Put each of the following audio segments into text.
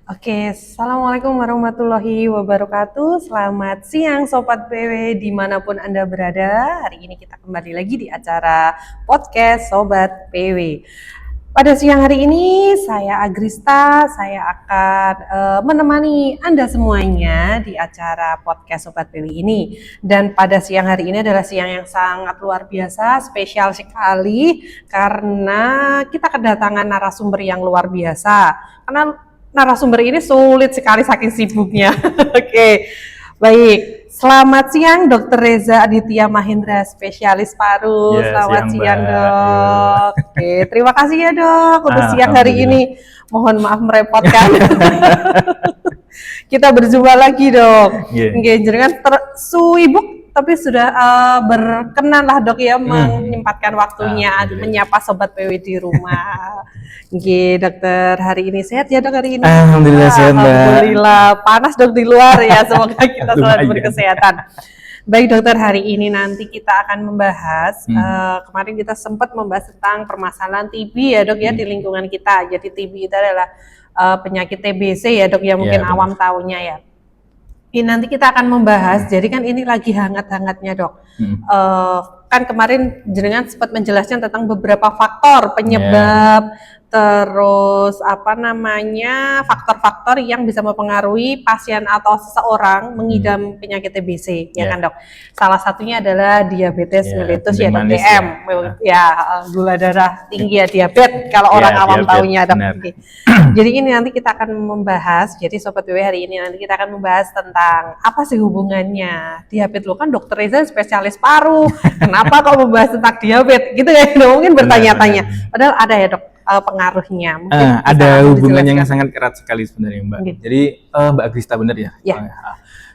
Oke, Assalamualaikum warahmatullahi wabarakatuh. Selamat siang Sobat PW dimanapun Anda berada. Hari ini kita kembali lagi di acara podcast Sobat PW. Pada siang hari ini saya Agrista, saya akan menemani Anda semuanya di acara podcast Sobat PW ini. Dan pada siang hari ini adalah siang yang sangat luar biasa, spesial sekali karena kita kedatangan narasumber yang luar biasa. Karena narasumber ini sulit sekali saking sibuknya. Oke, baik. Selamat siang Dr. Reza Aditya Mahendra, spesialis paru. Selamat siang Dok. Oke, terima kasih ya Dok untuk siang hari ini. Mohon maaf merepotkan. Kita berjumpa lagi Dok. Oke, jangan sibuk tapi sudah berkenan lah Dok ya menyempatkan waktunya menyapa Sobat PW di rumah. Oke, Dokter, hari ini sehat ya Dok hari ini? Alhamdulillah sehat Mbak. Alhamdulillah, panas Dok di luar ya, semoga kita selalu berkesehatan. Baik Dokter, hari ini nanti kita akan membahas, kemarin kita sempat membahas tentang permasalahan TB ya Dok ya di lingkungan kita. Jadi TB itu adalah penyakit TBC ya Dok ya, mungkin awam taunya ya. Ini nanti kita akan membahas, jadi kan ini lagi hangat-hangatnya Dok. Kan kemarin jenengan sempat menjelaskan tentang beberapa faktor penyebab, terus faktor-faktor yang bisa mempengaruhi pasien atau seseorang mengidam penyakit TBC, ya kan Dok? Salah satunya adalah diabetes mellitus ya Dok, DM, gula darah tinggi ya, diabetes kalau orang awam taunya Dok. Jadi ini nanti kita akan membahas, jadi Sobat PW hari ini nanti kita akan membahas tentang apa sih hubungannya diabetes. Lo kan Dokter Reza spesialis paru, kenapa kok membahas tentang diabetes gitu ya? Mungkin bertanya-tanya, padahal ada ya Dok pengaruhnya. Ada hubungan yang sangat erat sekali sebenarnya Mbak. Jadi Mbak Agrista benar ya?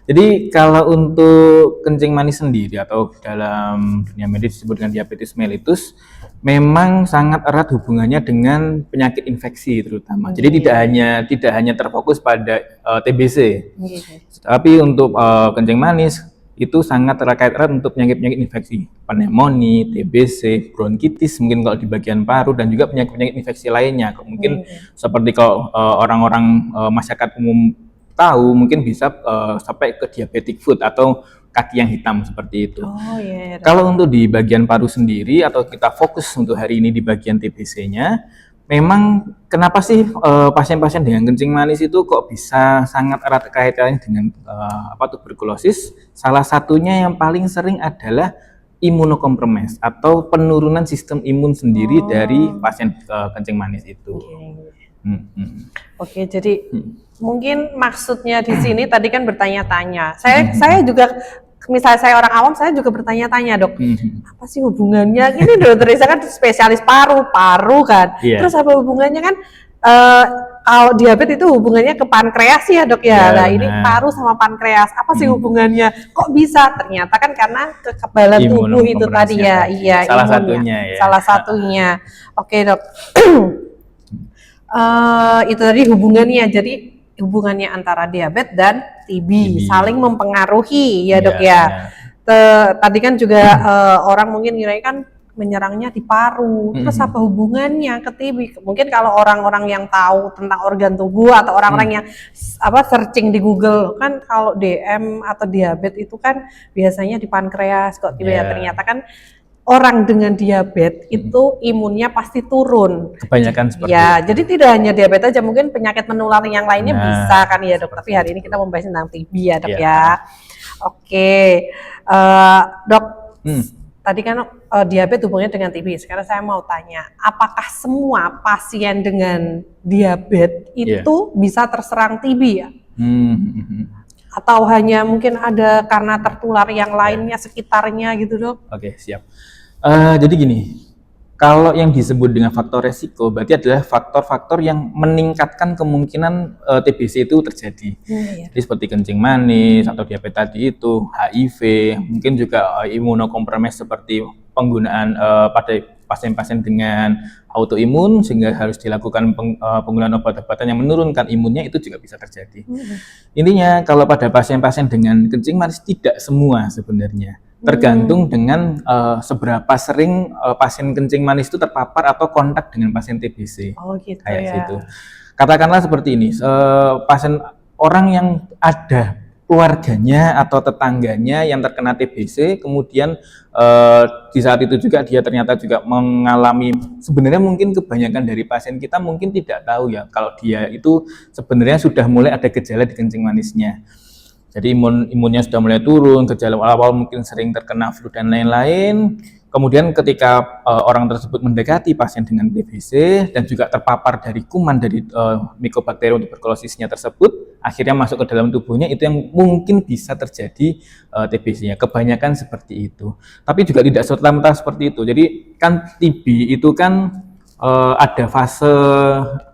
Jadi kalau untuk kencing manis sendiri atau dalam dunia medis disebut dengan diabetes mellitus, memang sangat erat hubungannya dengan penyakit infeksi terutama. Jadi tidak hanya terfokus pada TBC, tapi untuk kencing manis itu sangat terkait erat untuk penyakit-penyakit infeksi, pneumonia, TBC, bronkitis, mungkin kalau di bagian paru, dan juga penyakit-penyakit infeksi lainnya. Mungkin seperti kalau orang-orang masyarakat umum tahu, mungkin bisa sampai ke diabetic foot atau kaki yang hitam seperti itu. Kalau untuk di bagian paru sendiri, atau kita fokus untuk hari ini di bagian TBC-nya, memang kenapa sih pasien-pasien dengan kencing manis itu kok bisa sangat erat kaitannya dengan tuberkulosis? Salah satunya yang paling sering adalah imunokompromis atau penurunan sistem imun sendiri dari pasien kencing manis itu. Oke, jadi mungkin maksudnya di sini tadi kan bertanya-tanya. Saya juga, misalnya saya orang awam, saya juga bertanya-tanya Dok, apa sih hubungannya? Ini Dokter Reza kan spesialis paru kan. Terus apa hubungannya kan? Kalau diabetes itu hubungannya ke pankreas ya Dok ya. Nah ini paru sama pankreas, apa sih hubungannya? Kok bisa? Ternyata kan karena kekebalan tubuh itu tadi ya. Iya, salah satunya. Oke Dok. Itu tadi hubungannya. Jadi hubungannya antara diabetes dan TB saling mempengaruhi ya Dok ya. Tadi kan juga orang mungkin ngira kan menyerangnya di paru. Terus apa hubungannya ke TB? Mungkin kalau orang-orang yang tahu tentang organ tubuh atau orang-orang yang searching di Google kan, kalau DM atau diabetes itu kan biasanya di pankreas kok TB ya. Ternyata kan orang dengan diabetes itu imunnya pasti turun. Kebanyakan seperti itu. Jadi tidak hanya diabetes aja, mungkin penyakit menular yang lainnya bisa kan ya Dok. Tapi hari ini kita membahas tentang TB ya Dok ya. Oke, Dok. Tadi kan diabetes hubungannya dengan TB. Sekarang saya mau tanya, apakah semua pasien dengan diabetes itu bisa terserang TB ya? Atau hanya mungkin ada karena tertular yang lainnya sekitarnya gitu Dok? Oke, siap. Jadi gini, kalau yang disebut dengan faktor resiko berarti adalah faktor-faktor yang meningkatkan kemungkinan TBC itu terjadi. Jadi seperti kencing manis atau diabetes tadi itu, HIV, mungkin juga imunokompromis seperti penggunaan pada pasien-pasien dengan autoimun sehingga harus dilakukan penggunaan obat-obatan yang menurunkan imunnya, itu juga bisa terjadi. Intinya kalau pada pasien-pasien dengan kencing manis tidak semua sebenarnya. Tergantung dengan seberapa sering pasien kencing manis itu terpapar atau kontak dengan pasien TBC. Oh gitu kayak ya. situ. Katakanlah seperti ini, pasien orang yang ada keluarganya atau tetangganya yang terkena TBC, kemudian di saat itu juga dia ternyata juga mengalami, sebenarnya mungkin kebanyakan dari pasien kita mungkin tidak tahu ya kalau dia itu sebenarnya sudah mulai ada gejala di kencing manisnya. Jadi imunnya sudah mulai turun, gejala awal mungkin sering terkena flu dan lain-lain. Kemudian ketika orang tersebut mendekati pasien dengan TBC dan juga terpapar dari kuman dari Mycobacterium tuberculosisnya tersebut, akhirnya masuk ke dalam tubuhnya, itu yang mungkin bisa terjadi TBC-nya. Kebanyakan seperti itu. Tapi juga tidak serta-merta seperti itu. Jadi kan TB itu kan ada fase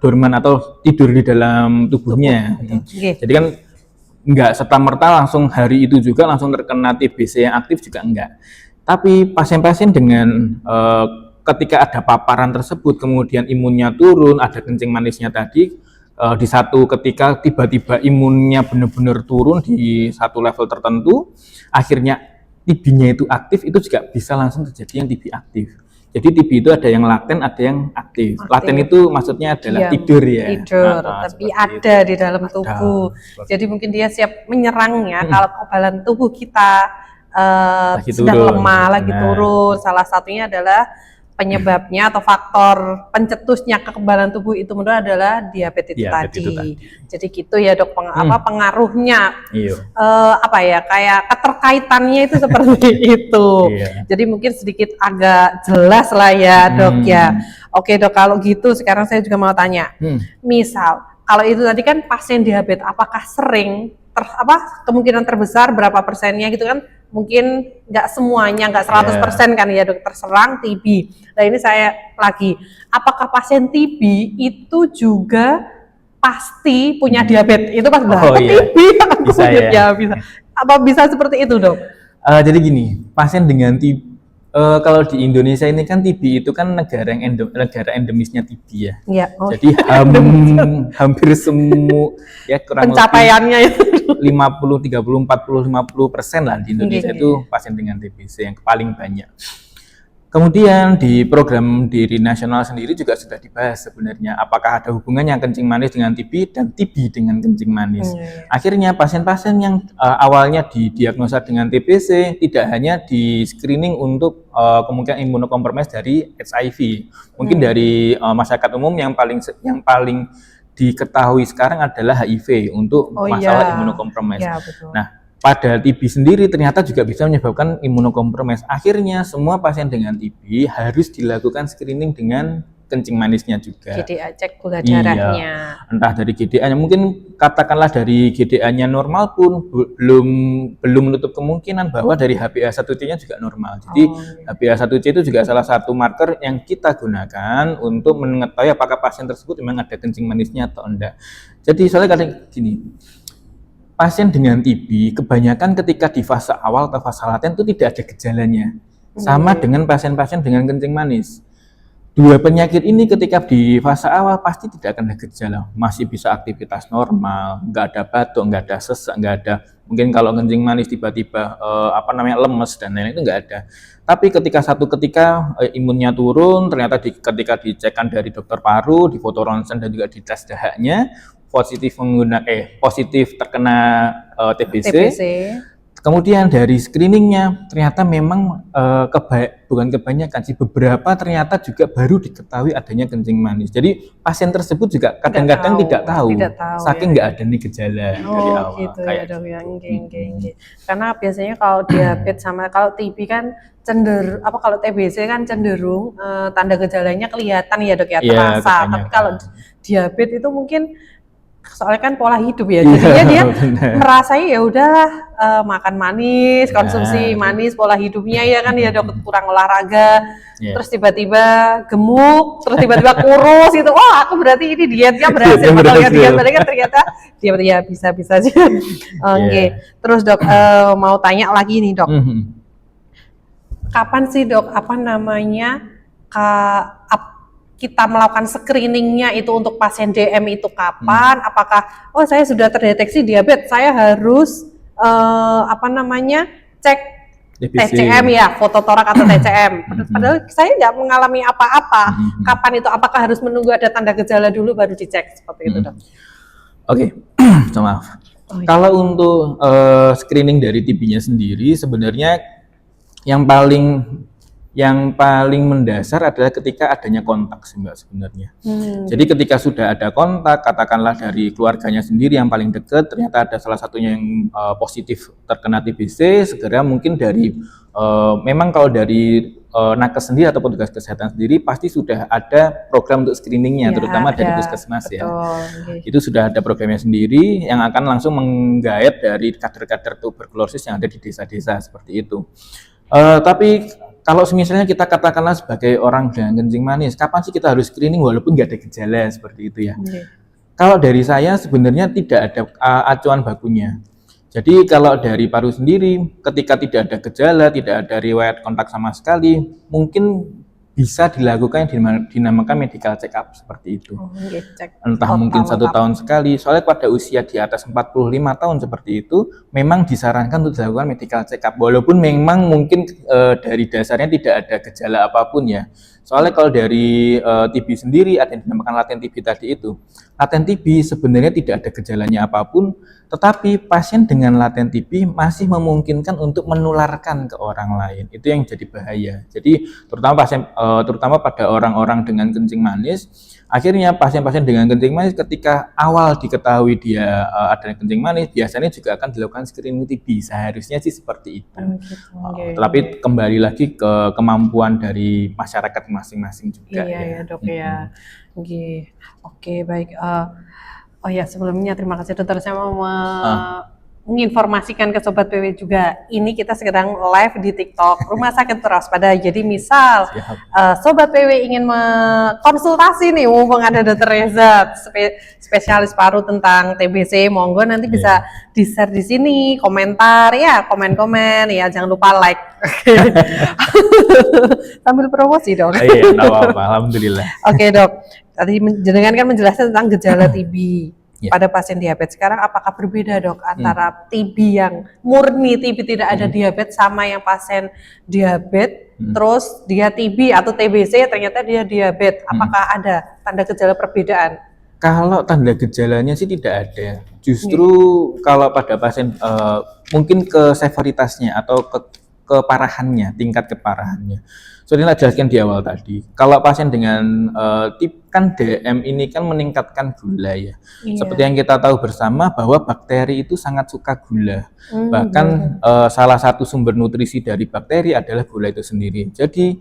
dorman atau tidur di dalam tubuhnya. Jadi kan enggak serta-merta langsung hari itu juga langsung terkena TBC yang aktif juga enggak. Tapi pasien-pasien dengan ketika ada paparan tersebut, kemudian imunnya turun, ada kencing manisnya tadi, di satu ketika tiba-tiba imunnya benar-benar turun di satu level tertentu, akhirnya TB-nya itu aktif, itu juga bisa langsung terjadi yang TB aktif. Jadi TB itu ada yang laten, ada yang aktif. Laten itu maksudnya adalah tidur ya. Tidur, tapi ada di dalam tubuh. Jadi mungkin dia siap menyerangnya kalau kekebalan tubuh kita sedang lemah, lagi turun. Salah satunya adalah penyebabnya atau faktor pencetusnya kekebalan tubuh itu menurut adalah diabetes itu tadi. Jadi gitu ya dok, pengaruhnya kayak keterkaitannya itu seperti itu. Jadi mungkin sedikit agak jelas lah ya dok ya. Oke dok, kalau gitu sekarang saya juga mau tanya, misal kalau itu tadi kan pasien diabetes, apakah sering kemungkinan terbesar berapa persennya gitu kan? Mungkin nggak semuanya, nggak 100% kan ya dok terserang TB. Nah ini saya lagi, apakah pasien TB itu juga pasti punya diabetes? Itu pas TB bisa ya? Bisa. Apa bisa seperti itu dok? Jadi gini, pasien dengan TB, kalau di Indonesia ini kan TB itu kan negara endemisnya TB ya. Jadi hampir semua ya kurang pencapaiannya lebih 50, 30, 40, 50% lah di Indonesia itu pasien dengan TBC yang paling banyak. Kemudian di program diri nasional sendiri juga sudah dibahas sebenarnya apakah ada hubungannya kencing manis dengan TB dan TB dengan kencing manis. Akhirnya pasien-pasien yang awalnya didiagnosa dengan TBC tidak hanya di screening untuk kemungkinan imunokompromis dari HIV. Mungkin dari masyarakat umum yang paling diketahui sekarang adalah HIV untuk masalah imunokompromis. Nah, pada TB sendiri ternyata juga bisa menyebabkan imunokompromis. Akhirnya semua pasien dengan TB harus dilakukan screening dengan kencing manisnya juga. GDA, cek gula darahnya. Entah dari GDA-nya, mungkin katakanlah dari GDA-nya normal pun belum menutup kemungkinan bahwa dari HbA1c-nya juga normal. Jadi HbA1c itu juga salah satu marker yang kita gunakan untuk mengetahui apakah pasien tersebut memang ada kencing manisnya atau enggak. Jadi soalnya kadang gini, pasien dengan TB kebanyakan ketika di fase awal atau fase laten itu tidak ada gejalanya. Sama dengan pasien-pasien dengan kencing manis. Dua penyakit ini ketika di fase awal pasti tidak akan ada gejala, masih bisa aktivitas normal, nggak ada batuk, nggak ada sesak, nggak ada mungkin kalau kencing manis tiba-tiba lemes dan lain-lain itu nggak ada. Tapi ketika imunnya turun, ternyata ketika dicekkan dari dokter paru, di foto ronsen dan juga di tes dahaknya positif terkena TBC. Kemudian dari screeningnya ternyata memang bukan kebanyakan sih, beberapa ternyata juga baru diketahui adanya kencing manis. Jadi pasien tersebut juga kadang-kadang tidak tahu saking nggak ada nih gejala dari awal. Gitu ya dok ya, karena biasanya kalau diabetes sama kalau TB kan kalau TBC kan cenderung tanda gejalanya kelihatan ya dok ya, terasa. Tapi kalau diabetes itu mungkin soalnya kan pola hidup ya, jadinya dia merasanya ya udahlah makan manis, konsumsi manis, pola hidupnya ya kan ya dok, kurang olahraga, terus tiba-tiba gemuk, terus tiba-tiba kurus gitu. Wah aku berarti ini dietnya berhasil, ternyata dia ya bisa sih. Terus dok mau tanya lagi nih dok, kapan sih dok kita melakukan screeningnya itu untuk pasien DM itu kapan? Apakah saya sudah terdeteksi diabetes, saya harus cek TCM ya, foto torak atau TCM. Padahal saya nggak mengalami apa-apa. Kapan itu? Apakah harus menunggu ada tanda gejala dulu baru dicek seperti itu, Dok? Oke, maaf. Kalau untuk screening dari TB-nya sendiri, sebenarnya yang paling mendasar adalah ketika adanya kontak sih Mbak sebenarnya. Jadi ketika sudah ada kontak, katakanlah dari keluarganya sendiri yang paling dekat, ternyata ada salah satunya yang positif terkena TBC, segera mungkin dari memang kalau dari nakes sendiri atau petugas kesehatan sendiri pasti sudah ada program untuk screeningnya, terutama dari puskesmas ya. Itu sudah ada programnya sendiri yang akan langsung menggait dari kader-kader tuberkulosis yang ada di desa-desa seperti itu. Tapi kalau misalnya kita katakanlah sebagai orang dengan kencing manis, kapan sih kita harus screening walaupun nggak ada gejala seperti itu ya? Kalau dari saya sebenarnya tidak ada acuan bakunya. Jadi kalau dari paru sendiri, ketika tidak ada gejala, tidak ada riwayat kontak sama sekali, mungkin bisa dilakukan yang dinamakan medical check up seperti itu. Entah mungkin 1 tahun sekali, soalnya pada usia di atas 45 tahun seperti itu, memang disarankan untuk dilakukan medical check up, walaupun memang mungkin dari dasarnya tidak ada gejala apapun ya. Soalnya kalau dari TB sendiri, ada yang dinamakan laten TB tadi itu, laten TB sebenarnya tidak ada gejalanya apapun, tetapi pasien dengan laten TB masih memungkinkan untuk menularkan ke orang lain. Itu yang jadi bahaya. Jadi terutama pada orang-orang dengan kencing manis, akhirnya pasien-pasien dengan kencing manis ketika awal diketahui dia ada kencing manis, biasanya juga akan dilakukan screening TB. Seharusnya sih seperti itu. Tetapi kembali lagi ke kemampuan dari masyarakat masing-masing juga. Iya, Dok ya. Oke, baik. Oh ya, sebelumnya terima kasih dokter. Saya mau menginformasikan ke Sobat PW juga. Ini kita sedang live di TikTok Rumah Sakit Purwaspada. Jadi misal Sobat PW ingin konsultasi nih, mumpung ada Dokter Reza, spesialis paru tentang TBC, monggo nanti bisa di-share di sini, komentar ya, komen-komen ya, jangan lupa like. Sambil promosi dong. Iya, enggak apa-apa, alhamdulillah. Oke, Dok. Tadi jenengan kan menjelaskan tentang gejala TB pada pasien diabetes. Sekarang apakah berbeda, Dok, antara TB yang murni TB tidak ada diabetes sama yang pasien diabetes terus dia TB atau TBC ternyata dia diabetes? Apakah ada tanda gejala perbedaan? Kalau tanda gejalanya sih tidak ada. Justru kalau pada pasien mungkin ke severitasnya atau keparahannya, tingkat keparahannya. Sudah jelaskan di awal tadi. Kalau pasien dengan kan DM ini kan meningkatkan gula ya. Seperti yang kita tahu bersama bahwa bakteri itu sangat suka gula. Bahkan salah satu sumber nutrisi dari bakteri adalah gula itu sendiri. Jadi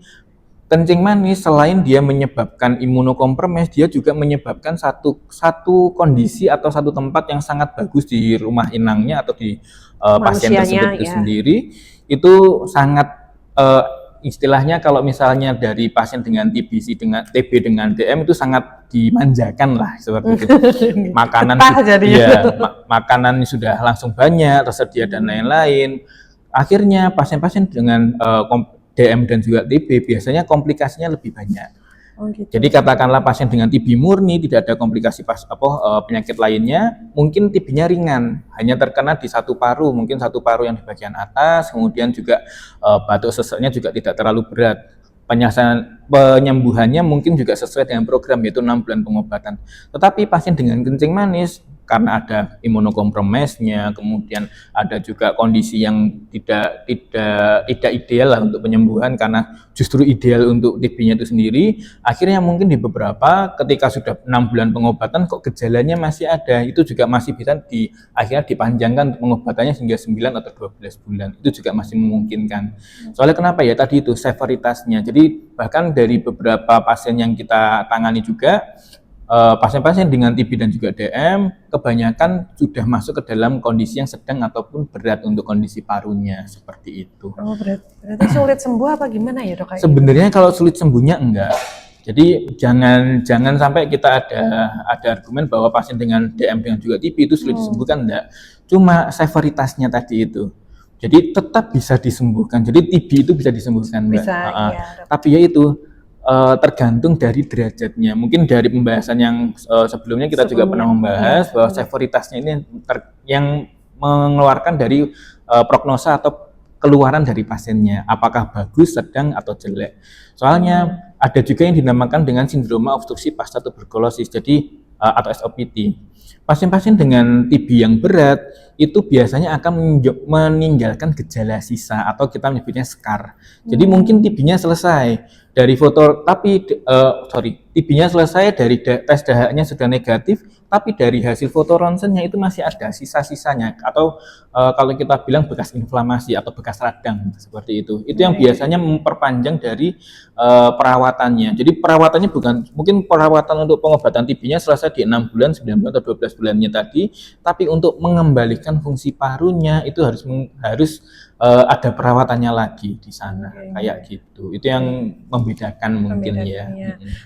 kencing manis selain dia menyebabkan imunokompromis, dia juga menyebabkan satu kondisi atau satu tempat yang sangat bagus di rumah inangnya atau di pasien tersebut itu sendiri. Itu sangat istilahnya kalau misalnya dari pasien dengan TBC dengan TB dengan DM itu sangat dimanjakan lah seperti itu. Makanan makanan sudah langsung banyak tersedia dan lain-lain. Akhirnya pasien-pasien dengan DM dan juga TB biasanya komplikasinya lebih banyak. Jadi katakanlah pasien dengan TB murni tidak ada komplikasi penyakit lainnya, mungkin TB-nya ringan, hanya terkena di satu paru, mungkin satu paru yang di bagian atas, kemudian juga batuk seseknya juga tidak terlalu berat. Penyembuhannya mungkin juga sesuai dengan program, yaitu 6 bulan pengobatan. Tetapi pasien dengan kencing manis karena ada imunokompromisnya, kemudian ada juga kondisi yang tidak ideal lah untuk penyembuhan, karena justru ideal untuk TB-nya itu sendiri. Akhirnya mungkin di beberapa ketika sudah 6 bulan pengobatan kok gejalanya masih ada, itu juga masih bisa akhirnya dipanjangkan pengobatannya hingga 9 atau 12 bulan. Itu juga masih memungkinkan. Soalnya kenapa ya tadi itu severitasnya. Jadi bahkan dari beberapa pasien yang kita tangani juga, pasien-pasien dengan TB dan juga DM kebanyakan sudah masuk ke dalam kondisi yang sedang ataupun berat untuk kondisi parunya seperti itu. Oh, berarti sulit sembuh apa gimana ya, Dok? Sebenarnya kalau sulit sembuhnya enggak. Jadi jangan sampai kita ada argumen bahwa pasien dengan DM dengan juga TB itu sulit disembuhkan, enggak. Cuma severitasnya tadi itu. Jadi tetap bisa disembuhkan. Jadi TB itu bisa disembuhkan, Mbak. Tapi ya itu tergantung dari derajatnya. Mungkin dari pembahasan yang sebelumnya kita juga pernah membahas bahwa severitasnya ini yang mengeluarkan dari prognosa atau keluaran dari pasiennya, apakah bagus, sedang, atau jelek. Soalnya ada juga yang dinamakan dengan sindroma obstruksi pasca tuberkulosis, jadi atau SOPT. Pasien-pasien dengan TB yang berat itu biasanya akan meninggalkan gejala sisa atau kita menyebutnya scar. Jadi mungkin TB-nya selesai dari foto, tapi TB-nya selesai dari tes dahaknya sudah negatif, tapi dari hasil foto ronsennya itu masih ada sisa-sisanya, atau kalau kita bilang bekas inflamasi atau bekas radang seperti itu. Itu yang biasanya memperpanjang dari perawatannya. Jadi perawatannya bukan mungkin perawatan untuk pengobatan TB-nya selesai di 6 bulan, 9 bulan atau 12 bulannya tadi, tapi untuk mengembalikan fungsi parunya itu harus ada perawatannya lagi di sana, kayak gitu. Itu yang membedakan mungkin ya.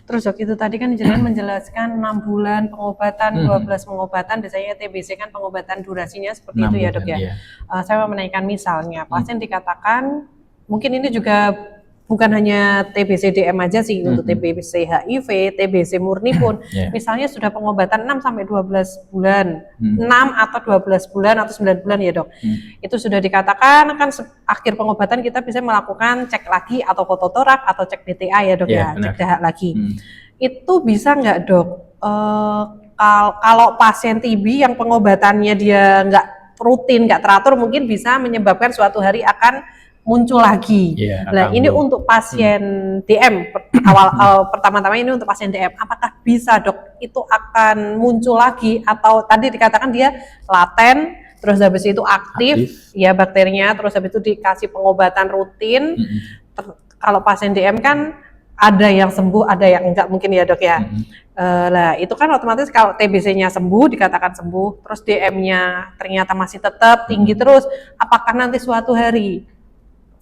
Terus dok, itu tadi kan jenengan menjelaskan 6 bulan pengobatan, 12 pengobatan, biasanya TBC kan pengobatan durasinya seperti itu ya dok ya. Saya mau menanyakan misalnya pasien dikatakan, mungkin ini juga bukan hanya TBC DM aja sih, untuk TBC HIV, TBC murni pun, misalnya sudah pengobatan 6 sampai 12 bulan, 6 atau 12 bulan atau 9 bulan ya dok. Itu sudah dikatakan kan akhir pengobatan kita bisa melakukan cek lagi atau fototorak atau cek BTA ya dok ya, cek dahak lagi. Itu bisa nggak dok? Kalau pasien TB yang pengobatannya dia nggak rutin, nggak teratur, mungkin bisa menyebabkan suatu hari akan muncul lagi. Nah ini untuk pasien DM pertama-tama ini untuk pasien DM, apakah bisa dok itu akan muncul lagi, atau tadi dikatakan dia laten, terus habis itu aktif ya bakterinya, terus habis itu dikasih pengobatan rutin. Kalau pasien DM kan ada yang sembuh, ada yang enggak mungkin ya dok ya. Lah itu kan otomatis kalau TBC-nya sembuh, dikatakan sembuh, terus DM-nya ternyata masih tetap tinggi terus, apakah nanti suatu hari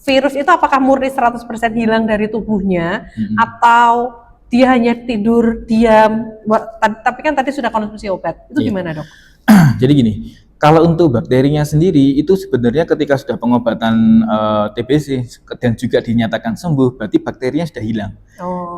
virus itu apakah murni 100% hilang dari tubuhnya, atau dia hanya tidur diam, tapi kan tadi sudah konsumsi obat, itu gimana dok? Jadi gini, kalau untuk bakterinya sendiri itu sebenarnya ketika sudah pengobatan TBC dan juga dinyatakan sembuh, berarti bakterinya sudah hilang.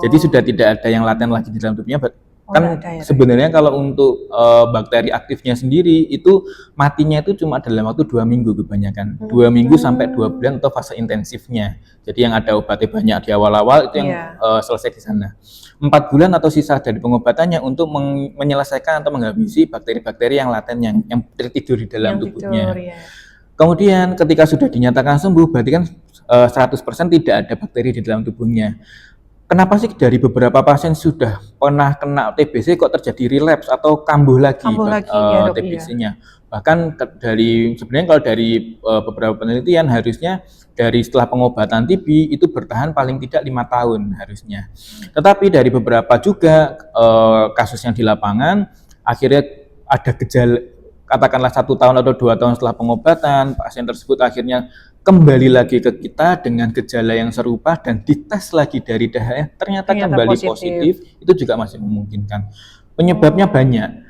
Jadi sudah tidak ada yang laten lagi di dalam tubuhnya. Kan sebenarnya kalau untuk bakteri aktifnya sendiri itu matinya itu cuma dalam waktu 2 minggu kebanyakan, 2 minggu sampai 2 bulan atau fase intensifnya. Jadi yang ada obatnya banyak di awal-awal itu yang selesai di sana. 4 bulan atau sisa dari pengobatannya untuk menyelesaikan atau menghabisi bakteri-bakteri yang laten yang tertidur di dalam tubuhnya. Kemudian ketika sudah dinyatakan sembuh, berarti kan 100% tidak ada bakteri di dalam tubuhnya. Kenapa sih dari beberapa pasien sudah pernah kena TBC kok terjadi relapse atau kambuh lagi TBC-nya? Bahkan sebenarnya kalau dari beberapa penelitian harusnya dari setelah pengobatan TB itu bertahan paling tidak 5 tahun harusnya. Tetapi dari beberapa juga kasus yang di lapangan akhirnya ada gejala, katakanlah 1 tahun atau 2 tahun setelah pengobatan, pasien tersebut akhirnya kembali lagi ke kita dengan gejala yang serupa dan dites lagi dari dahaknya ternyata kembali positif, itu juga masih memungkinkan. Penyebabnya banyak.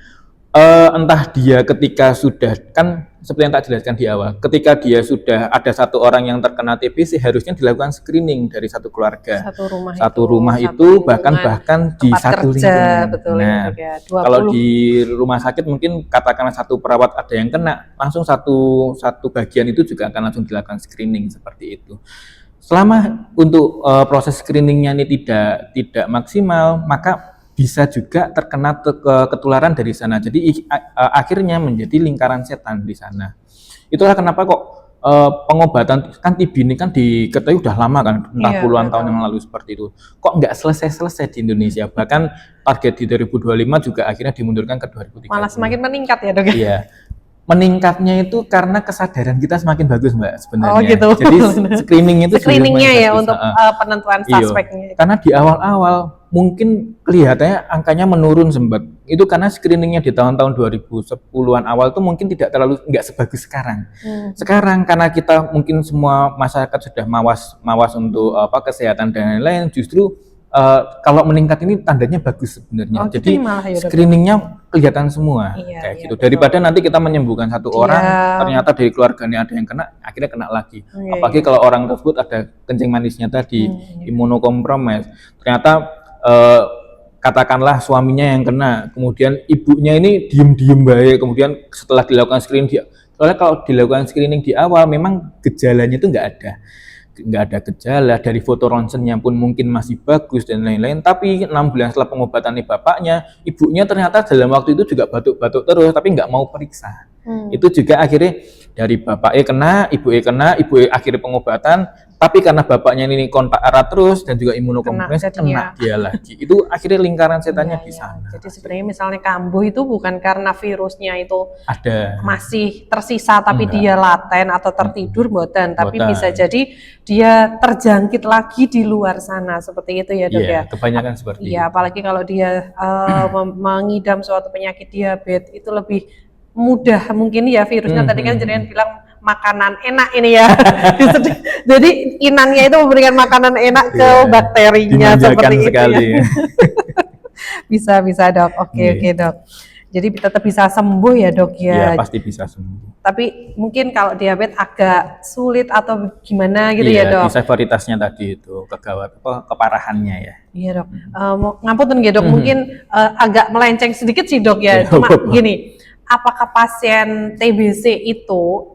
Entah dia ketika sudah, kan seperti yang tak jelaskan di awal, ketika dia sudah ada 1 orang yang terkena TBC harusnya dilakukan screening dari 1 keluarga, satu rumah itu bahkan di satu lingkungan. Nah, kalau di rumah sakit mungkin katakanlah 1 perawat ada yang kena, langsung satu bagian itu juga akan langsung dilakukan screening seperti itu. Selama untuk proses screeningnya ini tidak maksimal, maka bisa juga terkena ketularan dari sana. Jadi akhirnya menjadi lingkaran setan di sana. Itulah kenapa kok pengobatan kan TB ini kan diketahui udah lama kan, entah puluhan tahun yang lalu seperti itu. Kok nggak selesai di Indonesia? Bahkan target di 2025 juga akhirnya dimundurkan ke 2030. Malah semakin meningkat ya dok? Iya. Meningkatnya itu karena kesadaran kita semakin bagus mbak sebenarnya. Oh gitu. Jadi screeningnya ya untuk penentuan suspeknya. Karena di awal-awal mungkin kelihatannya angkanya menurun sempat. Itu karena screeningnya di tahun-tahun 2010-an awal itu mungkin nggak sebagus sekarang. Sekarang karena kita mungkin semua masyarakat sudah mawas untuk kesehatan dan lain-lain, justru kalau meningkat ini tandanya bagus sebenarnya. Jadi screeningnya kelihatan semua kayak gitu. Daripada nanti kita menyembuhkan 1 orang, ternyata dari keluarganya ada yang kena, akhirnya kena lagi. Apalagi kalau orang tersebut ada kencing manisnya tadi, imunokompromis. Ternyata katakanlah suaminya yang kena, kemudian ibunya ini diem baik, kemudian setelah dilakukan screening dia Soalnya kalau dilakukan screening di awal, memang gejalanya itu nggak ada gejala, dari foto ronsennya pun mungkin masih bagus dan lain-lain, tapi 6 bulan setelah pengobatan bapaknya, ibunya ternyata dalam waktu itu juga batuk-batuk terus tapi nggak mau periksa. Itu juga akhirnya dari bapaknya kena, ibu akhirnya pengobatan, tapi karena bapaknya ini kontak erat terus dan juga imunokompromis, kena dia lagi. Itu akhirnya lingkaran setannya di sana. Jadi sebenarnya misalnya kambuh itu bukan karena virusnya itu ada masih tersisa tapi dia laten atau tertidur boten, tapi bisa jadi dia terjangkit lagi di luar sana, seperti itu ya dok ya. Kebanyakan seperti itu. Iya, apalagi kalau dia mengidam suatu penyakit diabetes itu lebih mudah mungkin ya virusnya. Tadi kan jenengan bilang makanan enak ini ya. Jadi inangnya itu memberikan makanan enak ke bakterinya seperti sekali. Itu ya. bisa dok. Oke dok. Jadi tetap bisa sembuh ya dok ya. Iya pasti bisa sembuh. Tapi mungkin kalau diabetes agak sulit atau gimana gitu ya dok. Iya, severitasnya tadi itu keparahannya ya. Iya dok. Ngapunten ya dok, mungkin agak melenceng sedikit sih dok ya. Cuma gini, apakah pasien TBC itu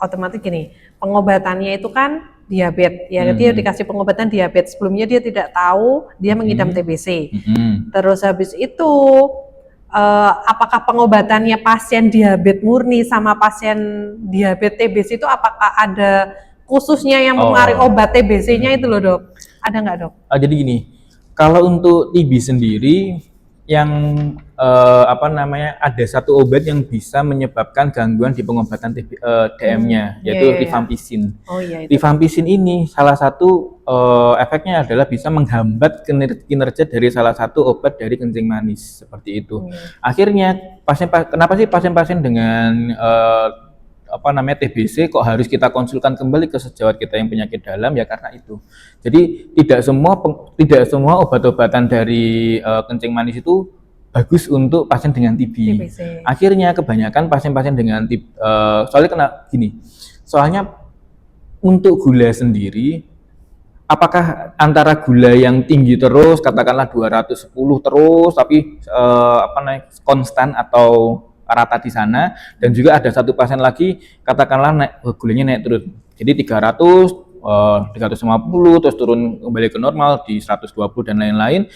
otomatis gini, pengobatannya itu kan diabetes, ya dia dikasih pengobatan diabetes, sebelumnya dia tidak tahu dia mengidam TBC. Terus habis itu apakah pengobatannya pasien diabetes murni sama pasien diabetes TBC itu apakah ada khususnya yang mengaruhi obat TBC-nya itu loh dok? Ada nggak dok? Jadi gini, kalau untuk TB sendiri yang ada satu obat yang bisa menyebabkan gangguan di pengobatan DM-nya, yaitu rifampicin. Rifampicin ini salah satu efeknya adalah bisa menghambat kinerja dari salah satu obat dari kencing manis, seperti itu. Akhirnya kenapa sih pasien-pasien dengan TBC kok harus kita konsulkan kembali ke sejawat kita yang penyakit dalam, ya karena itu. Jadi tidak semua obat-obatan dari kencing manis itu bagus untuk pasien dengan TB. Akhirnya kebanyakan pasien-pasien dengan TB, soalnya untuk gula sendiri, apakah antara gula yang tinggi terus, katakanlah 210 terus, tapi konstan atau rata di sana, dan juga ada satu pasien lagi katakanlah gulanya naik terus, jadi 300, 350 terus turun kembali ke normal di 120 dan lain-lain.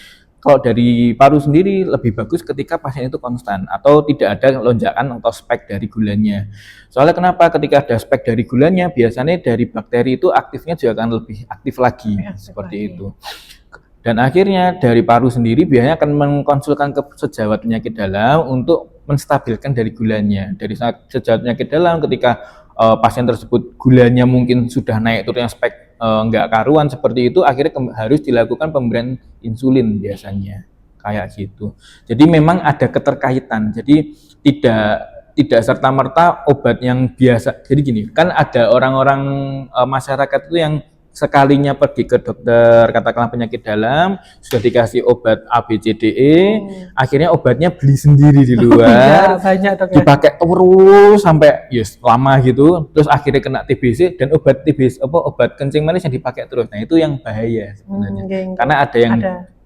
Kalau dari paru sendiri lebih bagus ketika pasien itu konstan atau tidak ada lonjakan atau spike dari gulanya. Soalnya kenapa? Ketika ada spike dari gulanya, biasanya dari bakteri itu aktifnya juga akan lebih aktif lagi, seperti itu. Dan akhirnya dari paru sendiri biasanya akan mengkonsulkan ke sejawat penyakit dalam untuk menstabilkan dari gulanya. Dari sejawat penyakit dalam, ketika pasien tersebut gulanya mungkin sudah naik turunnya spek nggak karuan seperti itu, akhirnya harus dilakukan pemberian insulin biasanya, kayak gitu. Jadi memang ada keterkaitan. Jadi tidak serta-merta obat yang biasa. Jadi gini, kan ada orang-orang masyarakat itu yang sekalinya pergi ke dokter katakanlah penyakit dalam, sudah dikasih obat A B C D E, akhirnya obatnya beli sendiri di luar, dipakai terus sampai lama gitu, terus akhirnya kena TBC, dan obat TBC obat kencing manis yang dipakai terus. Nah itu yang bahaya sebenarnya, karena ada yang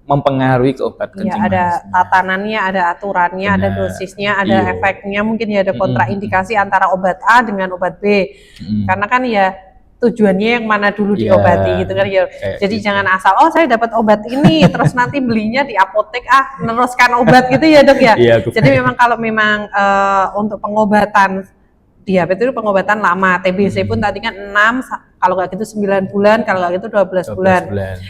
mempengaruhi ke obat kencing manis. Ada tatanannya, ada aturannya, ada dosisnya, ada efeknya, mungkin ya ada kontraindikasi antara obat A dengan obat B, karena kan ya tujuannya yang mana dulu diobati gitu kan ya. Jadi jangan asal saya dapat obat ini terus nanti belinya di apotek meneruskan obat gitu ya dok ya. Jadi memang kalau memang untuk pengobatan diabetes itu pengobatan lama, TBC pun tadi kan 6, kalau nggak gitu 9 bulan, kalau nggak gitu 12 bulan.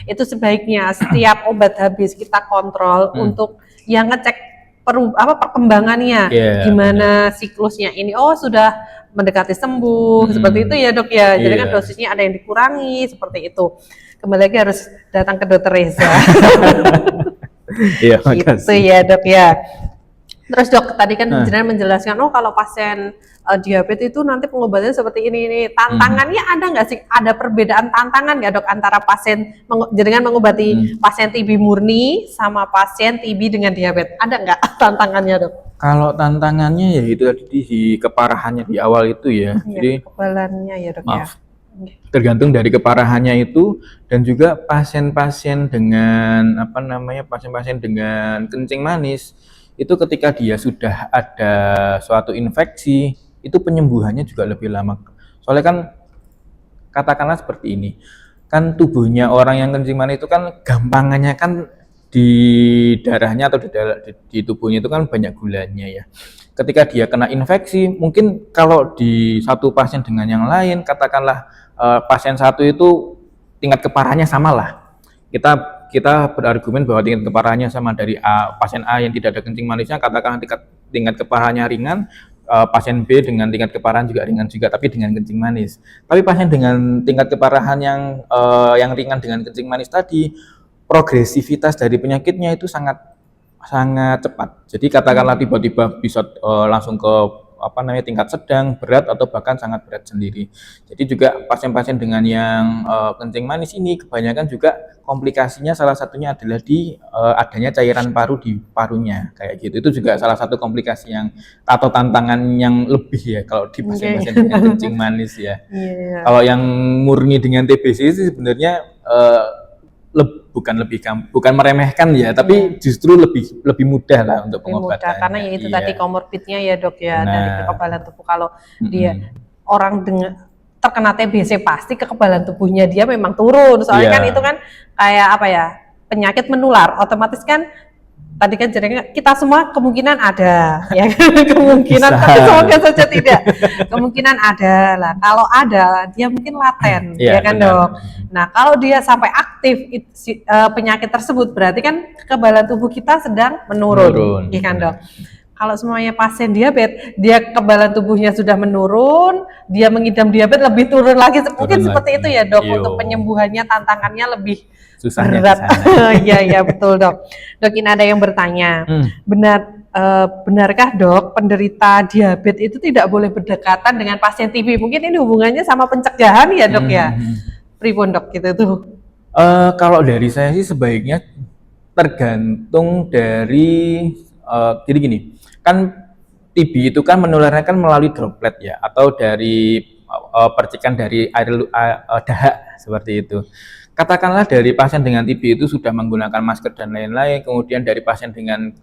Itu sebaiknya setiap obat habis kita kontrol untuk yang ngecek perkembangannya, gimana siklusnya ini, sudah mendekati sembuh, seperti itu ya dok ya. Jadi kan dosisnya ada yang dikurangi, seperti itu. Kembali lagi harus datang ke dokter Reza. Gitu ya dok ya. Terus dok, tadi kan jenengan menjelaskan, kalau pasien diabetes itu nanti pengobatannya seperti ini. Tantangannya ada nggak sih? Ada perbedaan tantangan nggak dok antara pasien jenengan mengobati pasien TB murni sama pasien TB dengan diabetes? Ada nggak tantangannya dok? Kalau tantangannya ya itu tadi di keparahannya di awal itu ya. Jadi kekebalannya ya dok ya. Tergantung dari keparahannya itu, dan juga pasien-pasien dengan pasien-pasien dengan kencing manis itu ketika dia sudah ada suatu infeksi, itu penyembuhannya juga lebih lama. Soalnya kan katakanlah seperti ini, kan tubuhnya orang yang kencing manis itu kan gampangannya kan di darahnya atau di tubuhnya itu kan banyak gulanya ya. Ketika dia kena infeksi, mungkin kalau di satu pasien dengan yang lain, katakanlah pasien satu itu tingkat keparahannya sama lah. Kita berargumen bahwa tingkat keparahannya sama dari pasien A yang tidak ada kencing manisnya, katakanlah tingkat keparahannya ringan, pasien B dengan tingkat keparahan juga ringan juga, tapi dengan kencing manis. Tapi pasien dengan tingkat keparahan yang ringan dengan kencing manis tadi, progresivitas dari penyakitnya itu sangat cepat. Jadi katakanlah tiba-tiba bisa langsung ke tingkat sedang, berat atau bahkan sangat berat sendiri. Jadi juga pasien-pasien dengan yang kencing manis ini kebanyakan juga komplikasinya salah satunya adalah di adanya cairan paru di parunya kayak gitu. Itu juga salah satu komplikasi yang atau tantangan yang lebih ya kalau di pasien-pasien dengan kencing manis ya. Kalau yang murni dengan TBC sih sebenarnya bukan meremehkan ya, tapi justru lebih mudah lah untuk pengobatannya. Karena ya itu tadi komorbidnya ya dok ya, dari kekebalan tubuh. Kalau dia orang terkena TBC pasti kekebalan tubuhnya dia memang turun. Soalnya kan itu kan kayak apa ya, penyakit menular, otomatis kan tadi kan jadinya kita semua kemungkinan ada ya kemungkinan tapi semoga saja tidak, kemungkinan ada lah. Kalau ada dia mungkin laten ya kan dok. Nah kalau dia sampai aktif penyakit tersebut berarti kan kekebalan tubuh kita sedang menurun ya kan dok. Kalau semuanya pasien diabetes, dia kekebalan tubuhnya sudah menurun, dia mengidam diabetes lebih turun lagi, mungkin seperti itu ya dok. Untuk penyembuhannya tantangannya lebih susahnya berat. Iya betul dok. Dok ini ada yang bertanya, benarkah dok penderita diabetes itu tidak boleh berdekatan dengan pasien TB? Mungkin ini hubungannya sama pencegahan ya dok ya. Pripun dok gitu tuh? Kalau dari saya sih sebaiknya tergantung dari jadi gini, kan TB itu kan menularnya kan melalui droplet ya, atau dari percikan dari air dahak seperti itu. Katakanlah dari pasien dengan TB itu sudah menggunakan masker dan lain-lain, kemudian dari pasien dengan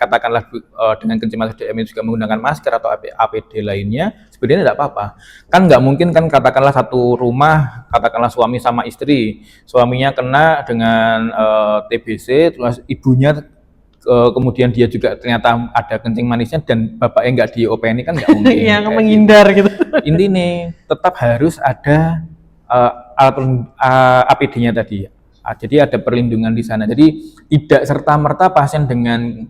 katakanlah dengan kencing manis DM juga menggunakan masker atau APD lainnya, sebenarnya tidak apa-apa. Kan nggak mungkin kan katakanlah satu rumah, katakanlah suami sama istri, suaminya kena dengan TBC, terus ibunya kemudian dia juga ternyata ada kencing manisnya dan bapaknya nggak di OPN kan nggak mungkin. Yang menghindar gitu. Intinya tetap harus ada APD-nya tadi. Jadi ada perlindungan di sana. Jadi tidak serta-merta pasien dengan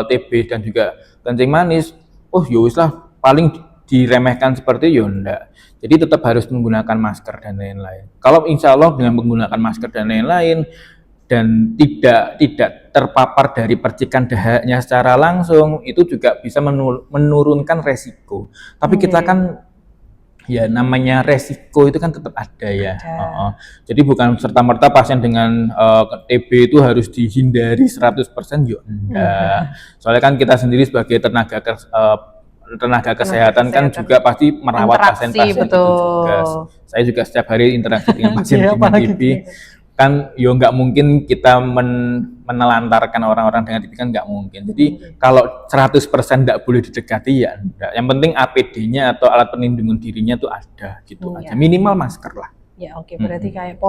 TB dan juga kencing manis, yowis lah paling diremehkan seperti itu, enggak. Jadi tetap harus menggunakan masker dan lain-lain. Kalau insya Allah dengan menggunakan masker dan lain-lain dan tidak terpapar dari percikan dahaknya secara langsung, itu juga bisa menurunkan resiko. Tapi kita kan ya namanya resiko itu kan tetap ada ya. Jadi bukan serta-merta pasien dengan TB itu harus dihindari 100% ya enggak. Soalnya kan kita sendiri sebagai tenaga kesehatan kan juga pasti merawat pasien-pasien itu juga. Saya juga setiap hari interaksi dengan pasien dengan TB. Kan yo nggak mungkin kita menelantarkan orang-orang dengan TB kan nggak mungkin. Jadi kalau 100% nggak boleh didekati ya enggak. Yang penting APD-nya atau alat pelindungan dirinya tuh ada gitu aja. Minimal masker lah. Ya oke, berarti kayak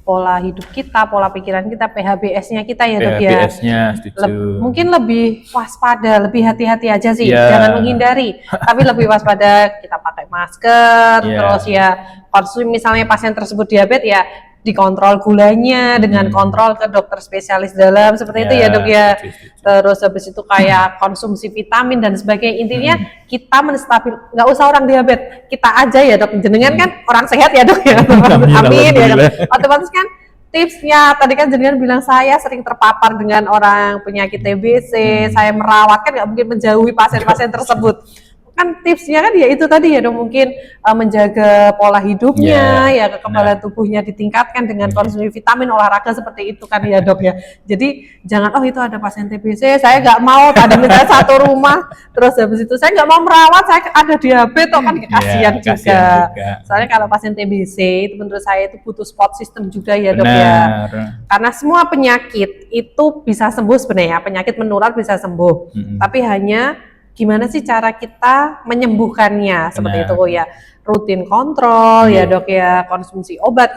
pola hidup kita, pola pikiran kita, PHBS-nya kita ya dok ya. PHBS-nya setuju. Mungkin lebih waspada, lebih hati-hati aja sih, jangan menghindari, tapi lebih waspada, kita pakai masker, terus ya konsumsi misalnya pasien tersebut diabetes ya dikontrol gulanya dengan kontrol ke dokter spesialis dalam seperti itu ya dok ya. Terus habis itu kayak konsumsi vitamin dan sebagainya. Intinya kita menstabil, nggak usah orang diabetes, kita aja ya dok. Jenengan kan orang sehat ya dok ya. Amin ya dok. Otomatis kan tipsnya tadi kan jenengan bilang saya sering terpapar dengan orang penyakit TBC, saya merawat kan nggak mungkin menjauhi pasien-pasien tersebut. Kan tipsnya kan ya itu tadi ya dong, mungkin menjaga pola hidupnya, ya kekebalan tubuhnya ditingkatkan dengan konsumsi vitamin, olahraga seperti itu kan ya dok ya. Jadi jangan itu ada pasien TBC, saya nggak mau ada misalnya satu rumah, terus habis itu saya nggak mau merawat, saya ada diabetes kan kasihan juga. Soalnya kalau pasien TBC itu menurut saya itu butuh support system juga ya dok ya. Karena semua penyakit itu bisa sembuh sebenarnya, penyakit menular bisa sembuh, tapi hanya gimana sih cara kita menyembuhkannya seperti Benar. itu ya. Rutin kontrol ya dok ya, konsumsi obat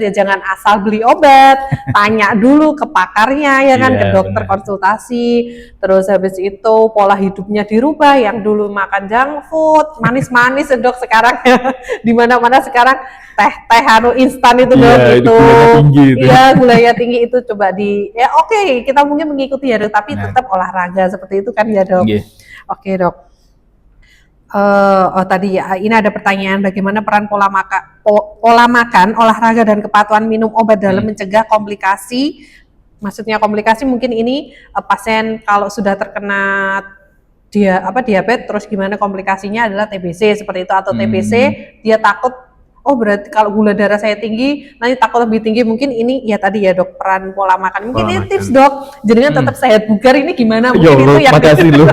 ya, jangan asal beli obat, tanya dulu ke pakarnya ya kan, ke dokter, benar. konsultasi, terus habis itu pola hidupnya dirubah, yang dulu makan junk food, manis-manis ya dok sekarang ya, di mana-mana sekarang teh instan itu dok, itu iya gulanya tinggi itu coba ya oke, kita mungkin mengikuti ya dok, tapi tetap olahraga seperti itu kan ya dok. Oke dok. Tadi ya, ini ada pertanyaan bagaimana peran pola makan, olahraga dan kepatuhan minum obat dalam mencegah komplikasi. Maksudnya komplikasi mungkin ini pasien kalau sudah terkena diabetes, terus gimana komplikasinya adalah TBC seperti itu, atau TBC dia takut, oh berarti kalau gula darah saya tinggi nanti takut lebih tinggi, mungkin ini ya tadi ya dok, peran pola makan. Mungkin ini tips dok, jadinya tetap sehat bugar ini gimana, mungkin itu yang makasih loh.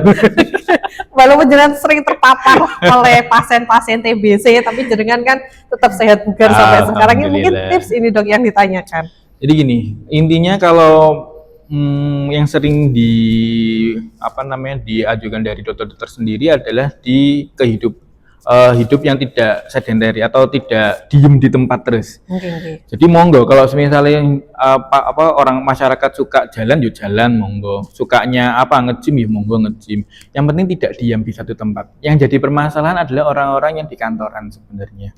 walaupun jenengan sering terpapar oleh pasien-pasien TBC, tapi jenengan kan tetap sehat bugar sampai sekarang. Ini mungkin tips ini dok yang ditanyakan. Jadi gini, intinya kalau yang sering diajukan dari dokter-dokter sendiri adalah di hidup yang tidak sedentary atau tidak diem di tempat terus. Jadi monggo kalau misalnya orang masyarakat suka jalan, yuk jalan monggo. Sukanya nge-gym ya monggo nge-gym. Yang penting tidak diam di satu tempat. Yang jadi permasalahan adalah orang-orang yang di kantoran sebenarnya.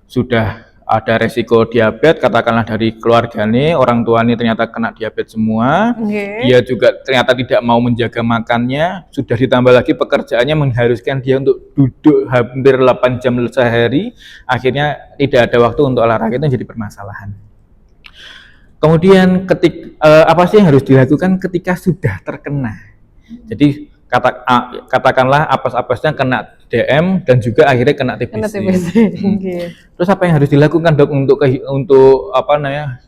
Sudah ada resiko diabetes, katakanlah dari keluarganya, orang tuanya ternyata kena diabetes semua, dia juga ternyata tidak mau menjaga makannya, sudah ditambah lagi pekerjaannya mengharuskan dia untuk duduk hampir 8 jam sehari, akhirnya tidak ada waktu untuk olahraga, itu jadi permasalahan. Kemudian apa sih yang harus dilakukan ketika sudah terkena? Jadi katakanlah apes-apesnya kena DM dan juga akhirnya kena TBC. Terus apa yang harus dilakukan dok untuk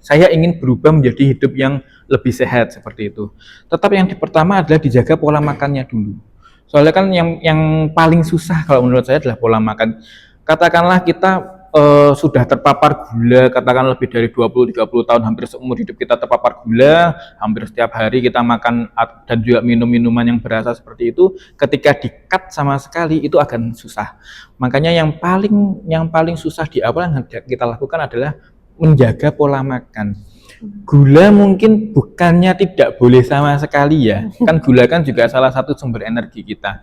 saya ingin berubah menjadi hidup yang lebih sehat seperti itu. Tetap yang pertama adalah dijaga pola makannya dulu. Soalnya kan yang paling susah kalau menurut saya adalah pola makan. Katakanlah kita sudah terpapar gula, katakan lebih dari 20-30 tahun, hampir seumur hidup kita terpapar gula, hampir setiap hari kita makan dan juga minum minuman yang berasa seperti itu, ketika di-cut sama sekali itu akan susah. Makanya yang paling susah di awal yang kita lakukan adalah menjaga pola makan. Gula mungkin bukannya tidak boleh sama sekali ya, kan gula kan juga salah satu sumber energi kita.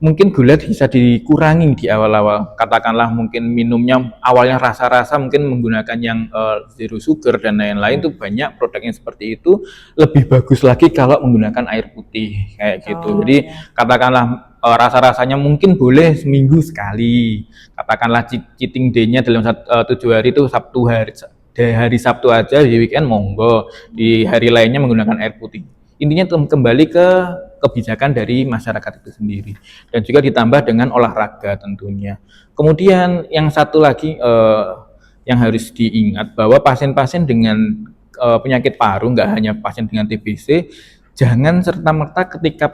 Mungkin gula bisa dikurangi di awal-awal, katakanlah mungkin minumnya awalnya rasa-rasa, mungkin menggunakan yang zero sugar dan lain-lain, itu banyak produknya seperti itu. Lebih bagus lagi kalau menggunakan air putih kayak gitu. Jadi katakanlah rasa-rasanya mungkin boleh seminggu sekali, katakanlah cheating day-nya dalam 7 hari itu hari Sabtu aja, di weekend monggo, di hari lainnya menggunakan air putih. Intinya kembali ke kebijakan dari masyarakat itu sendiri, dan juga ditambah dengan olahraga tentunya. Kemudian yang satu lagi yang harus diingat bahwa pasien-pasien dengan penyakit paru, nggak hanya pasien dengan TBC, jangan serta-merta ketika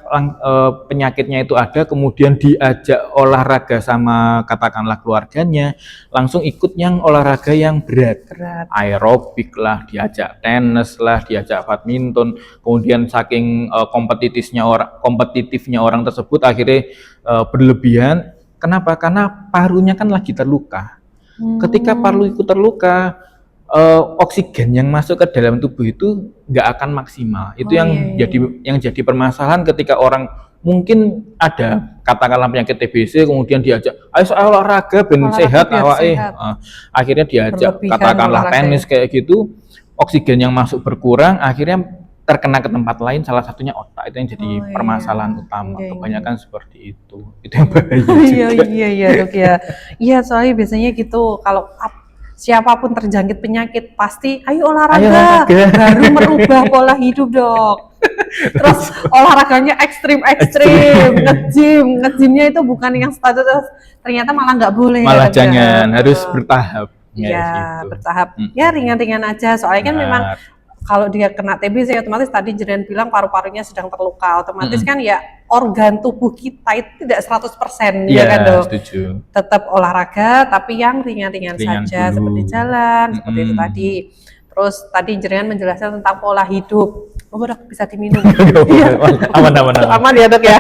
penyakitnya itu ada kemudian diajak olahraga sama katakanlah keluarganya, langsung ikut yang olahraga yang berat. Aerobik lah, diajak tenis lah, diajak badminton, kemudian saking kompetitifnya orang tersebut akhirnya berlebihan. Kenapa? Karena parunya kan lagi terluka. Ketika paru itu terluka, oksigen yang masuk ke dalam tubuh itu nggak akan maksimal. Itu yang jadi permasalahan ketika orang mungkin ada katakanlah penyakit TBC, kemudian diajak ayo olahraga ben sehat awake. Akhirnya diajak katakanlah tenis kayak gitu, oksigen yang masuk berkurang, akhirnya terkena ke tempat lain, salah satunya otak. Itu yang jadi permasalahan utama. Kebanyakan seperti itu yang bahaya. Iya dok ya. Iya, soalnya biasanya gitu, kalau siapapun terjangkit penyakit pasti ayo olahraga. Baru merubah pola hidup dok. Terus olahraganya ekstrim, nge-gymnya itu bukan yang status, ternyata malah nggak boleh. Malah jangan, harus bertahap. Iya, bertahap. Ya ringan-ringan aja, soalnya kan memang kalau dia kena TBC otomatis tadi Jiren bilang paru-parunya sedang terluka, otomatis kan ya organ tubuh kita itu tidak 100% ya kan dok. Setuju. Tetap olahraga tapi yang ringan-ringan saja dulu. Seperti jalan, seperti itu tadi. Terus tadi Jiren menjelaskan tentang pola hidup. Oh dok, bisa diminum. Aman ya dok ya.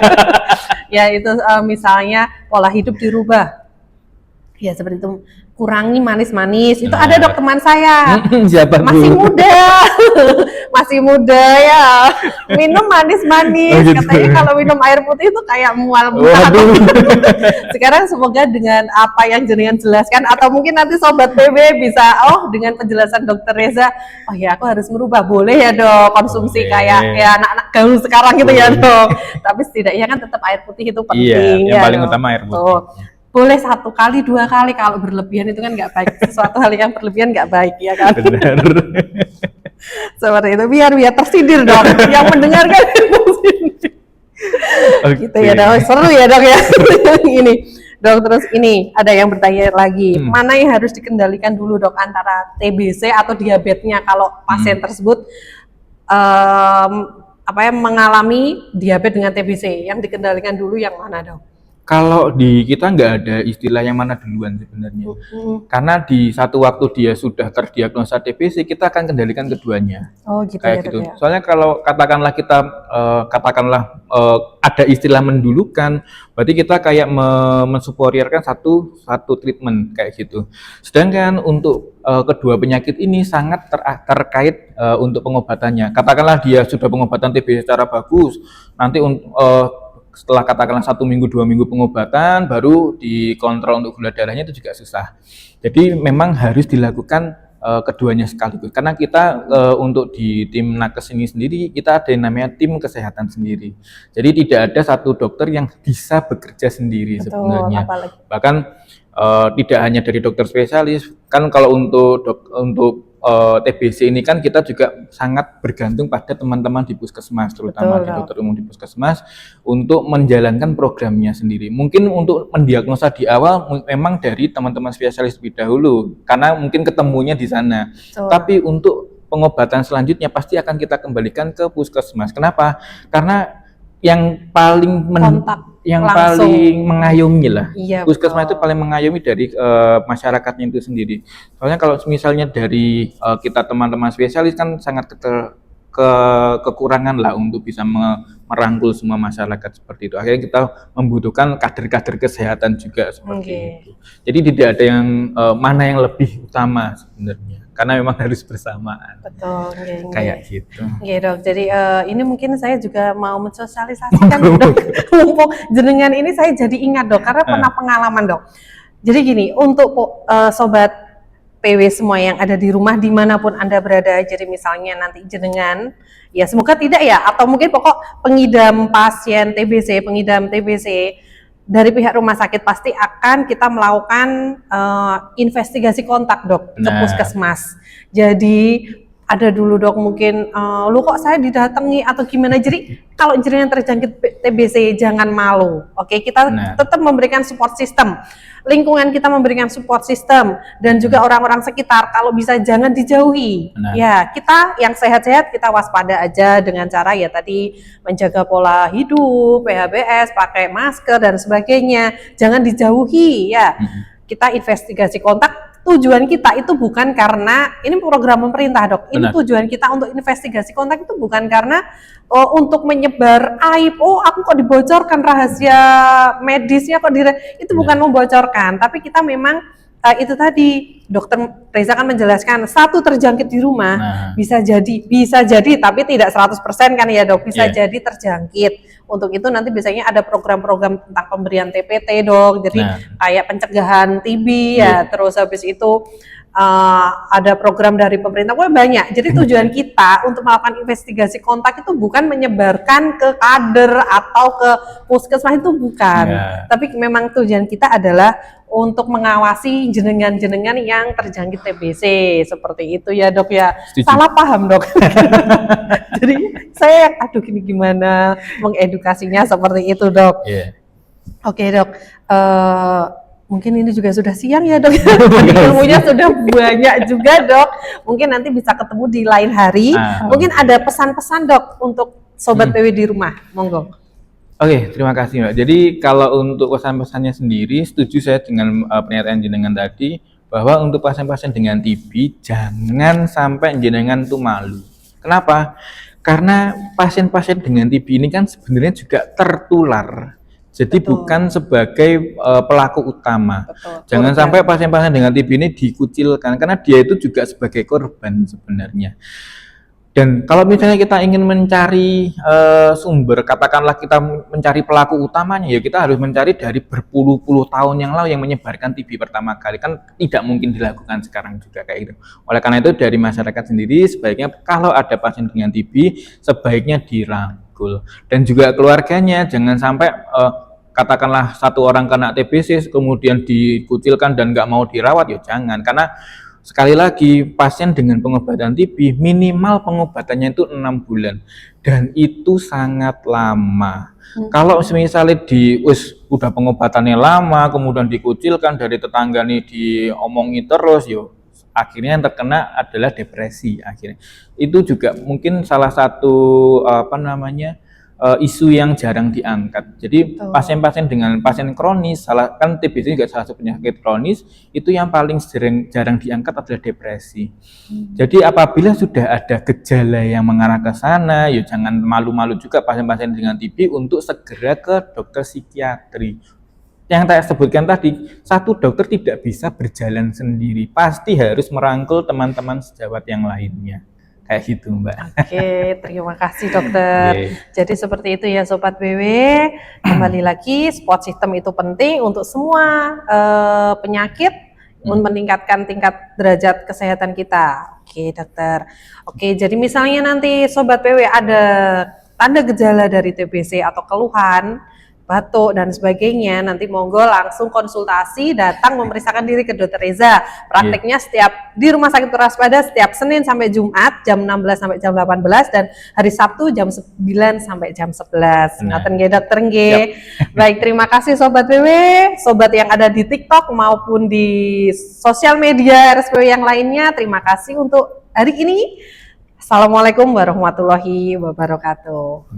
Ya itu misalnya pola hidup dirubah. Ya seperti itu, kurangi manis-manis. Itu ada dok teman saya. Siapa masih tuh? muda. Masih muda ya. Minum manis-manis. Gitu. Katanya kalau minum air putih itu kayak mual. Waduh. Sekarang semoga dengan apa yang jenengan jelaskan atau mungkin nanti sobat PW bisa dengan penjelasan dokter Reza, oh ya aku harus merubah. Boleh ya dok konsumsi kayak ya anak-anak gaul sekarang gitu ya dok. Tapi setidaknya kan tetap air putih itu penting. Iya, yang ya, paling dok. utama air putih. Boleh 1 kali 2 kali, kalau berlebihan itu kan nggak baik. Sesuatu hal yang berlebihan nggak baik ya kan. Benar. Seperti itu biar tersindir dong. Yang mendengarkan tersindir. Gitu ya dok. Seru ya dok ya. Ini dok, terus ini ada yang bertanya lagi, mana yang harus dikendalikan dulu dok antara TBC atau diabetesnya kalau pasien tersebut mengalami diabetes dengan TBC, yang dikendalikan dulu yang mana dok? Kalau di kita nggak ada istilah yang mana duluan sebenarnya. Karena di satu waktu dia sudah terdiagnosa TBC, kita akan kendalikan keduanya. Oh gitu kayak ya, gitu. Ya. Soalnya kalau katakanlah kita ada istilah mendulukan, berarti kita kayak mensuperiorskan satu treatment kayak gitu. Sedangkan untuk kedua penyakit ini sangat terkait untuk pengobatannya. Katakanlah dia sudah pengobatan TBC secara bagus, nanti setelah katakanlah 1 minggu 2 minggu pengobatan baru dikontrol untuk gula darahnya itu juga susah. Jadi memang harus dilakukan keduanya sekaligus. Karena kita untuk di tim nakes ini sendiri kita ada yang namanya tim kesehatan sendiri. Jadi tidak ada satu dokter yang bisa bekerja sendiri. Betul, sebenarnya. Apalagi. Bahkan tidak hanya dari dokter spesialis. Kan kalau untuk TBC ini kan kita juga sangat bergantung pada teman-teman di puskesmas, terutama di dokter umum di puskesmas untuk menjalankan programnya sendiri. Mungkin untuk mendiagnosa di awal memang dari teman-teman spesialis lebih dahulu, karena mungkin ketemunya di sana. Tapi untuk pengobatan selanjutnya pasti akan kita kembalikan ke puskesmas. Kenapa? Karena yang paling paling mengayomi lah. Iya, puskesmas itu paling mengayomi dari masyarakatnya itu sendiri. Soalnya kalau misalnya dari kita teman-teman spesialis kan sangat kekurangan lah untuk bisa merangkul semua masyarakat seperti itu. Akhirnya kita membutuhkan kader-kader kesehatan juga seperti itu. Jadi tidak ada yang mana yang lebih utama sebenarnya. Karena memang harus bersamaan. Betul, kayak gitu. Dok. Jadi ini mungkin saya juga mau mensosialisasikan dok. Mumpung jenengan ini saya jadi ingat dok, karena pernah pengalaman dok. Jadi gini, untuk sobat PW semua yang ada di rumah dimanapun Anda berada, jadi misalnya nanti jenengan, ya semoga tidak ya, atau mungkin pokok pengidam pasien TBC, pengidam TBC, dari pihak rumah sakit pasti akan kita melakukan investigasi kontak dok ke puskesmas. Jadi ada dulu dok mungkin lu kok saya didatangi atau gimana. Jadi kalau jenengan terjangkit TBC jangan malu. Oke, kita tetap memberikan support system. Lingkungan kita memberikan support system dan juga orang-orang sekitar kalau bisa jangan dijauhi. Ya, kita yang sehat-sehat kita waspada aja dengan cara ya tadi menjaga pola hidup, PHBS, pakai masker dan sebagainya. Jangan dijauhi ya. Kita investigasi kontak. Tujuan kita itu bukan karena ini program pemerintah dok. Ini tujuan kita untuk investigasi kontak itu bukan karena untuk menyebar aib. Oh aku kok dibocorkan rahasia medisnya kok itu bukan membocorkan. Tapi kita memang itu tadi dokter Reza kan menjelaskan satu terjangkit di rumah bisa jadi tapi tidak 100% kan ya dok, bisa jadi terjangkit. Untuk itu nanti biasanya ada program-program tentang pemberian TPT dok, jadi kayak pencegahan TB ya, terus habis itu ada program dari pemerintah, banyak. Jadi tujuan kita untuk melakukan investigasi kontak itu bukan menyebarkan ke kader atau ke puskesmas, itu bukan. Tapi memang tujuan kita adalah untuk mengawasi jenengan-jenengan yang terjangkit TBC seperti itu ya dok ya. Setuju. Salah paham dok. Jadi saya ini gimana mengedukasinya seperti itu dok. Oke dok. Mungkin ini juga sudah siang ya dok. Ilmunya sudah banyak juga dok. Mungkin nanti bisa ketemu di lain hari. Mungkin ada pesan-pesan dok untuk sobat PW di rumah. Monggo. Oke, terima kasih Mbak. Jadi kalau untuk pesan-pesannya sendiri, setuju saya dengan pernyataan jenengan tadi, bahwa untuk pasien-pasien dengan TB, jangan sampai jenengan tuh malu. Kenapa? Karena pasien-pasien dengan TB ini kan sebenarnya juga tertular Jadi Betul. bukan sebagai pelaku utama. Betul. Jangan Korban. sampai pasien-pasien dengan TB ini dikucilkan karena dia itu juga sebagai korban sebenarnya. Dan kalau misalnya kita ingin mencari sumber, katakanlah kita mencari pelaku utamanya, ya kita harus mencari dari berpuluh-puluh tahun yang lalu yang menyebarkan TB pertama kali. Kan tidak mungkin dilakukan sekarang juga kayak gitu. Oleh karena itu dari masyarakat sendiri sebaiknya kalau ada pasien dengan TB sebaiknya dirangkul. Dan juga keluarganya jangan sampai katakanlah satu orang kena TBC kemudian dikucilkan dan nggak mau dirawat, ya jangan. Karena sekali lagi, pasien dengan pengobatan TB minimal pengobatannya itu 6 bulan dan itu sangat lama. Kalau misalnya udah pengobatannya lama, kemudian dikucilkan dari tetangga nih diomongi terus, yo akhirnya yang terkena adalah depresi akhirnya. Itu juga mungkin salah satu isu yang jarang diangkat. Jadi pasien-pasien dengan pasien kronis, kan TBC juga salah satu penyakit kronis, itu yang paling jarang diangkat adalah depresi. Jadi apabila sudah ada gejala yang mengarah ke sana, ya jangan malu-malu juga pasien-pasien dengan TB untuk segera ke dokter psikiatri. Yang saya sebutkan tadi, satu dokter tidak bisa berjalan sendiri, pasti harus merangkul teman-teman sejawat yang lainnya. Kayak gitu, Mbak. Oke, terima kasih dokter. Jadi seperti itu ya Sobat BW. Kembali lagi, support system itu penting untuk semua penyakit untuk meningkatkan tingkat derajat kesehatan kita. Oke dokter. Oke, jadi misalnya nanti Sobat BW ada tanda gejala dari TBC atau keluhan, batuk dan sebagainya, nanti monggo langsung konsultasi, datang memeriksakan diri ke Dokter Reza. Prakteknya setiap di Rumah Sakit Purwaspada setiap Senin sampai Jumat jam 16 sampai jam 18 dan hari Sabtu jam 9 sampai jam 11. Ngaten nggih dokter nggih. Baik, terima kasih Sobat BW, sobat yang ada di TikTok maupun di sosial media RSPW yang lainnya. Terima kasih untuk hari ini. Assalamualaikum warahmatullahi wabarakatuh.